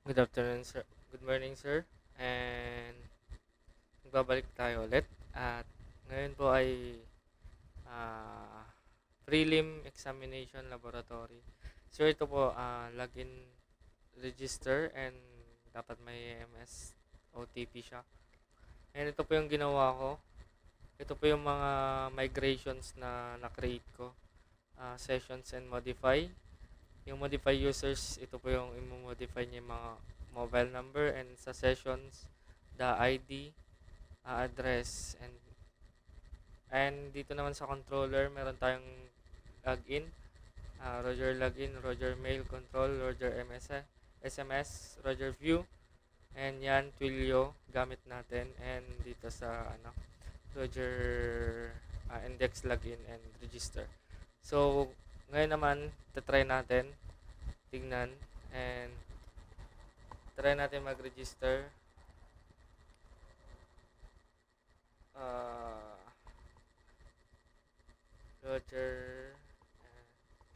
Good afternoon, sir. Good morning, sir. And magbabalik tayo ulit. At ngayon po ay ah, prelim examination laboratory. So ito po, login register and dapat may MS OTP siya. And ito po yung ginawa ko. Ito po yung mga migrations na na-create ko. Sessions and modify. Yung modify users, ito po yung i-modify niya yung mga mobile number, and sa sessions, the ID, address, and dito naman sa controller, meron tayong login, Roger login, Roger mail control, Roger SMS, Roger view, and yan, Twilio, gamit natin, and dito sa Roger index login and register. So, ngayon naman, tatry natin, tignan, and try natin mag-register. Uh, Roger,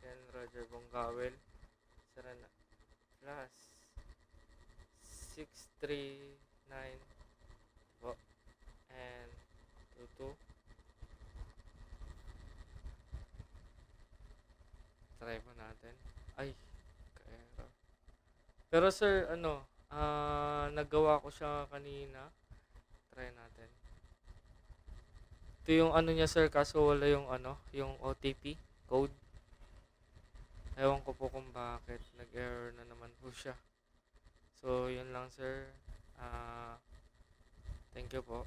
Ken Roger Bongawel, Sarana, plus 639 po, and 22. Try po natin. Ay, ka-error. Pero sir, nagawa ko siya kanina. Try natin. Ito yung niya sir, kaso wala yung yung OTP code. Ewan ko po kung bakit nag-error na naman po siya. So, yun lang sir. Thank you po.